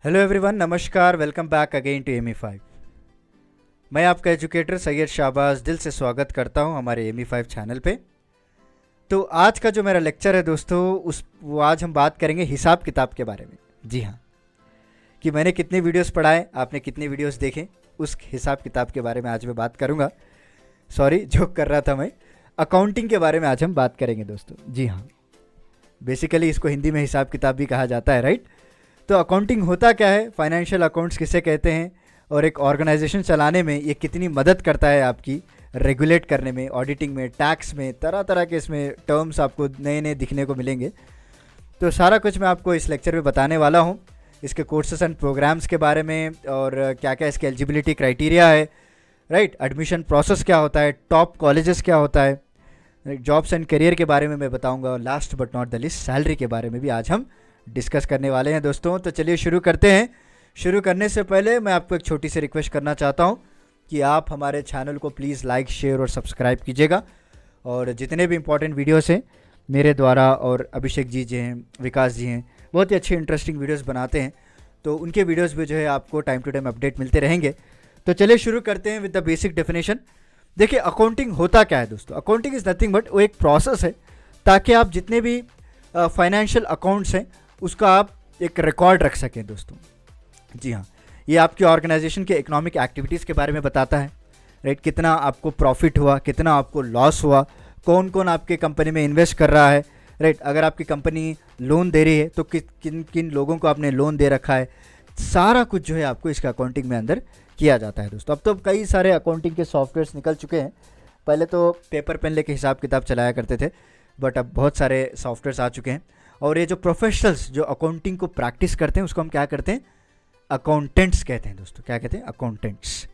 Hello everyone, नमस्कार। Welcome back again to Amy 5। मैं आपका एजुकेटर सैयद शाहबाज दिल से स्वागत करता हूं हमारे एमी 5 चैनल पे। तो आज का जो मेरा लेक्चर है दोस्तों, वो आज हम बात करेंगे हिसाब किताब के बारे में। जी हाँ, कि मैंने कितने वीडियोस पढ़ाए, आपने कितने वीडियोस देखे, उस हिसाब किताब के बारे में आज मैं बात करूँगा। सॉरी, जोक कर रहा था मैं। अकाउंटिंग के बारे में आज हम बात करेंगे दोस्तों। जी हाँ, बेसिकली इसको हिंदी में हिसाब किताब भी कहा जाता है, राइट। तो अकाउंटिंग होता क्या है, फाइनेंशियल अकाउंट्स किसे कहते हैं, और एक ऑर्गेनाइजेशन चलाने में ये कितनी मदद करता है आपकी रेगुलेट करने में, ऑडिटिंग में, टैक्स में, तरह तरह के इसमें टर्म्स आपको नए नए दिखने को मिलेंगे। तो सारा कुछ मैं आपको इस लेक्चर में बताने वाला हूँ। इसके कोर्सेस एंड प्रोग्राम्स के बारे में, और क्या क्या इसके एलिजिबिलिटी क्राइटेरिया है, राइट, एडमिशन प्रोसेस क्या होता है, टॉप कॉलेजेस क्या होता है, जॉब्स एंड करियर के बारे में मैं बताऊँगा, और last but not the list salary के बारे में भी आज हम डिस्कस करने वाले हैं दोस्तों। तो चलिए शुरू करते हैं। शुरू करने से पहले मैं आपको एक छोटी सी रिक्वेस्ट करना चाहता हूं कि आप हमारे चैनल को प्लीज़ लाइक, शेयर और सब्सक्राइब कीजिएगा। और जितने भी इंपॉर्टेंट वीडियोस हैं मेरे द्वारा, और अभिषेक जी हैं, विकास जी हैं, बहुत ही अच्छे इंटरेस्टिंग वीडियोस बनाते हैं, तो उनके वीडियोस भी जो है आपको टाइम टू टाइम अपडेट मिलते रहेंगे। तो चलिए शुरू करते हैं विद द बेसिक डेफिनेशन। देखिए, अकाउंटिंग होता क्या है दोस्तों। अकाउंटिंग इज़ नथिंग बट वो एक प्रोसेस है ताकि आप जितने भी फाइनेंशियल अकाउंट्स हैं उसका आप एक रिकॉर्ड रख सकें दोस्तों। जी हाँ, ये आपकी ऑर्गेनाइजेशन के इकोनॉमिक एक्टिविटीज़ के बारे में बताता है, राइट। कितना आपको प्रॉफिट हुआ, कितना आपको लॉस हुआ, कौन कौन आपके कंपनी में इन्वेस्ट कर रहा है, राइट। अगर आपकी कंपनी लोन दे रही है तो किन किन लोगों को आपने लोन दे रखा है, सारा कुछ जो है आपको इसका अकाउंटिंग में अंदर किया जाता है दोस्तों। अब तो कई सारे अकाउंटिंग के सॉफ्टवेयर्स निकल चुके हैं। पहले तो पेपर पेन लेके हिसाब किताब चलाया करते थे, बट अब बहुत सारे सॉफ्टवेयर्स आ चुके हैं। और ये जो प्रोफेशनल्स जो अकाउंटिंग को प्रैक्टिस करते हैं उसको हम क्या करते हैं, अकाउंटेंट्स कहते हैं दोस्तों। क्या कहते हैं, अकाउंटेंट्स।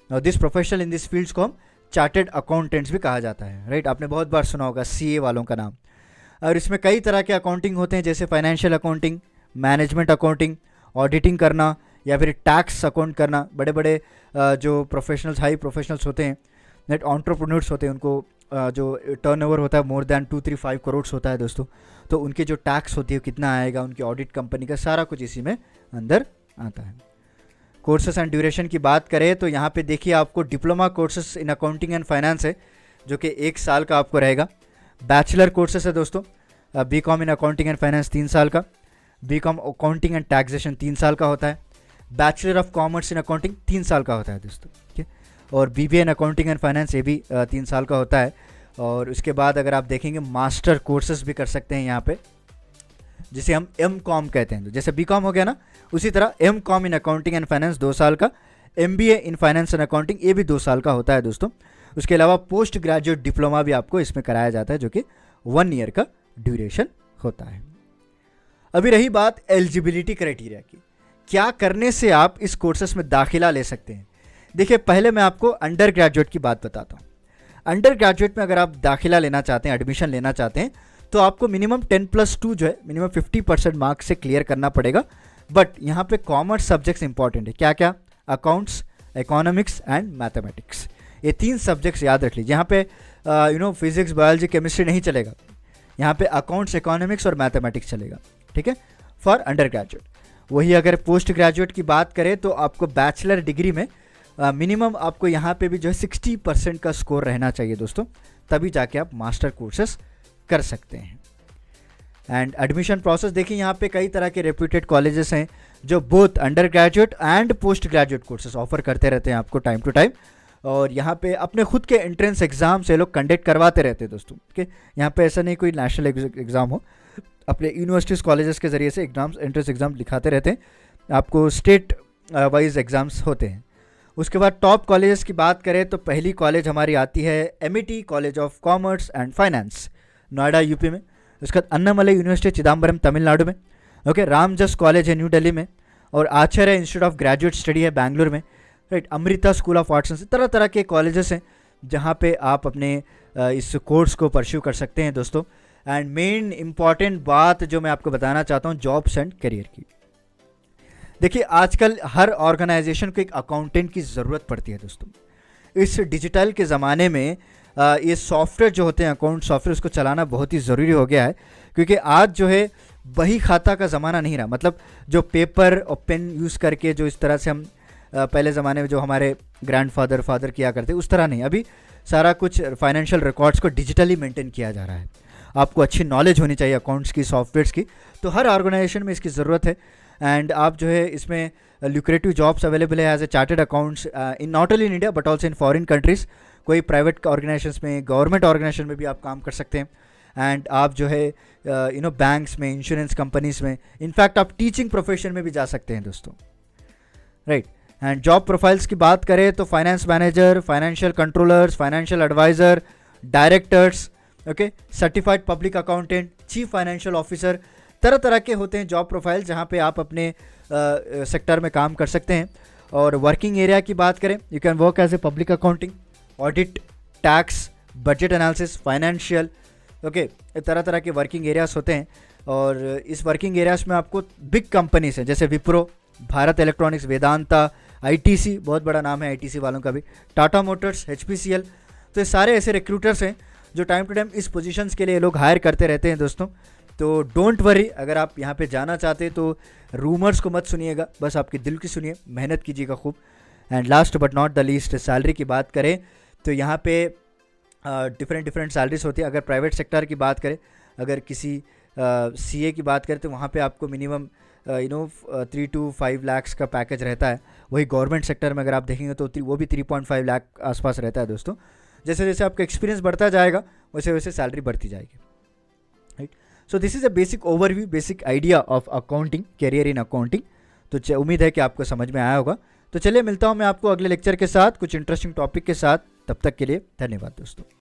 और this professional in this fields को हम चार्टेड अकाउंटेंट्स भी कहा जाता है, राइट। आपने बहुत बार सुना होगा सीए वालों का नाम। और इसमें कई तरह के अकाउंटिंग होते हैं, जैसे financial accounting, management accounting, auditing करना, या फिर टैक्स अकाउंट करना। बड़े बड़े जो प्रोफेशनल्स, हाई प्रोफेशनल्स होते हैं, नेट एंटरप्रेन्योर्स होते हैं, उनको जो टर्नओवर होता है मोर दैन 2-3-5 करोड़ होता है दोस्तों, तो उनके जो टैक्स होती है कितना आएगा, उनकी ऑडिट कंपनी का सारा कुछ इसी में अंदर आता है। कोर्सेस एंड ड्यूरेशन की बात करें तो यहाँ पे देखिए आपको diploma courses in accounting and finance है, जो कि 1 साल का आपको रहेगा। बैचलर कोर्सेस है दोस्तों, BCom in accounting and finance 3 साल का, बीकॉम अकाउंटिंग एंड टैक्सेशन 3 साल का होता है, bachelor of commerce in accounting 3 साल का होता है दोस्तों, ठीक है। और BBA in accounting and finance ये भी 3 साल का होता है। और उसके बाद अगर आप देखेंगे मास्टर कोर्सेज भी कर सकते हैं यहाँ पे, जिसे हम एम.कॉम कहते हैं। जैसे बीकॉम हो गया ना, उसी तरह M.Com in accounting and finance 2 साल का, MBA in finance and accounting ये भी 2 साल का होता है दोस्तों। उसके अलावा पोस्ट ग्रेजुएट डिप्लोमा भी आपको इसमें कराया जाता है, जो कि 1 ईयर का ड्यूरेशन होता है। अभी रही बात एलिजिबिलिटी क्राइटेरिया की, क्या करने से आप इस कोर्सेस में दाखिला ले सकते हैं। देखिए, पहले मैं आपको अंडर ग्रेजुएट की बात बताता हूँ। अंडर ग्रेजुएट में अगर आप दाखिला लेना चाहते हैं, एडमिशन लेना चाहते हैं, तो आपको मिनिमम 10+2 जो है मिनिमम 50% मार्क्स से क्लियर करना पड़ेगा। बट यहाँ पे कॉमर्स सब्जेक्ट्स इंपॉर्टेंट है। क्या क्या, अकाउंट्स, इकोनॉमिक्स एंड मैथमेटिक्स, ये 3 सब्जेक्ट्स याद रख लीजिए। यहाँ पे फिजिक्स, बायोलॉजी, केमिस्ट्री नहीं चलेगा। यहाँ पे अकाउंट्स, इकोनॉमिक्स और मैथमेटिक्स चलेगा, ठीक है, फॉर अंडर ग्रेजुएट। वही अगर पोस्ट ग्रेजुएट की बात करें तो आपको बैचलर डिग्री में मिनिमम आपको यहाँ पे भी जो है 60% का स्कोर रहना चाहिए दोस्तों, तभी जाके आप मास्टर कोर्सेस कर सकते हैं। एंड एडमिशन प्रोसेस देखिए, यहाँ पे कई तरह के रेप्यूटेड कॉलेजेस हैं जो both under graduate and post graduate courses offer करते रहते हैं आपको टाइम टू टाइम। और यहाँ पे अपने खुद के एंट्रेंस एग्जाम से लोग कंडक्ट करवाते रहते हैं दोस्तों, ठीक है। यहाँ पे ऐसा नहीं कोई नेशनल एग्ज़ाम हो, अपने यूनिवर्सिटीज़ कॉलेजेस के ज़रिए से एग्जाम्स, एंट्रेंस एग्जाम लिखाते रहते हैं। आपको स्टेट वाइज एग्ज़ाम्स होते हैं। उसके बाद टॉप कॉलेजेस की बात करें तो पहली कॉलेज हमारी आती है MET college of commerce and finance, Noida UP में। उसके बाद अन्नामलई यूनिवर्सिटी चिदम्बरम तमिलनाडु में, ओके। रामजस कॉलेज है न्यू दिल्ली में, और आचार्य इंस्टीट्यूट ऑफ ग्रेजुएट स्टडी है बैंगलोर में, right. Amrita school of arts and तरह तरह के कॉलेजेस हैं जहाँ पे आप अपने इस कोर्स को परस्यू कर सकते हैं दोस्तों। एंड मेन इंपॉर्टेंट बात जो मैं आपको बताना चाहता हूँ, जॉब्स एंड करियर की। देखिए, आजकल हर ऑर्गेनाइजेशन को एक अकाउंटेंट की ज़रूरत पड़ती है दोस्तों। इस डिजिटल के ज़माने में ये सॉफ्टवेयर जो होते हैं, अकाउंट सॉफ्टवेयर, उसको चलाना बहुत ही ज़रूरी हो गया है, क्योंकि आज जो है बही खाता का ज़माना नहीं रहा। मतलब जो पेपर और पेन यूज़ करके जो इस तरह से हम पहले ज़माने में जो हमारे ग्रैंडफादर फादर किया करते उस तरह नहीं, अभी सारा कुछ फाइनेंशियल रिकॉर्ड्स को डिजिटली मेंटेन किया जा रहा है। आपको अच्छी नॉलेज होनी चाहिए अकाउंट्स की, सॉफ्टवेयर्स की, तो हर ऑर्गेनाइजेशन में इसकी ज़रूरत है। एंड आप जो है इसमें ल्यूक्रेटिव जॉब्स अवेलेबल है as a chartered accounts in not only in India but also in foreign countries. कोई प्राइवेट ऑर्गेनाइजेशंस में, गवर्नमेंट ऑर्गेनाइजेशन में भी आप काम कर सकते हैं। एंड आप जो है बैंक्स में, इंश्योरेंस कंपनीज़ में, इनफैक्ट आप टीचिंग प्रोफेशन में भी जा सकते हैं दोस्तों, राइट। एंड जॉब प्रोफाइल्स की बात करें तो finance manager, financial controllers, financial advisor, directors, okay, certified public accountant, chief financial officer, तरह तरह के होते हैं जॉब प्रोफाइल जहाँ पे आप अपने सेक्टर में काम कर सकते हैं। और वर्किंग एरिया की बात करें, you can work as a public accounting, audit, tax, budget analysis, financial, okay, तरह तरह के वर्किंग एरियाज होते हैं। और इस वर्किंग एरियाज में आपको बिग कंपनीज हैं जैसे विप्रो, भारत इलेक्ट्रॉनिक्स, वेदांता, आईटीसी, बहुत बड़ा नाम है आईटीसी वालों का भी, टाटा मोटर्स, एचपीसीएल, तो ये सारे ऐसे रिक्रूटर्स हैं जो टाइम टू टाइम इस पोजीशंस के लिए लोग हायर करते रहते हैं दोस्तों। तो डोंट वरी, अगर आप यहाँ पे जाना चाहते हैं तो रूमर्स को मत सुनिएगा, बस आपके दिल की सुनिए, मेहनत कीजिएगा खूब। And last but not the least, salary की बात करें तो यहाँ पे डिफरेंट सैलरीज होती है। अगर प्राइवेट सेक्टर की बात करें, अगर किसी सीए की बात करें तो वहाँ पे आपको मिनिमम 3 to 5 लाख का पैकेज रहता है। वही गवर्नमेंट सेक्टर में अगर आप देखेंगे तो वो भी 3.5 लाख आसपास रहता है दोस्तों। जैसे जैसे आपका एक्सपीरियंस बढ़ता जाएगा वैसे वैसे सैलरी बढ़ती जाएगी, right. So this is a basic overview, basic idea of accounting, career in accounting. तो उम्मीद है कि आपको समझ में आया होगा। तो चलिए मिलता हूँ मैं आपको अगले लेक्चर के साथ कुछ इंटरेस्टिंग टॉपिक के साथ। तब तक के लिए धन्यवाद दोस्तों।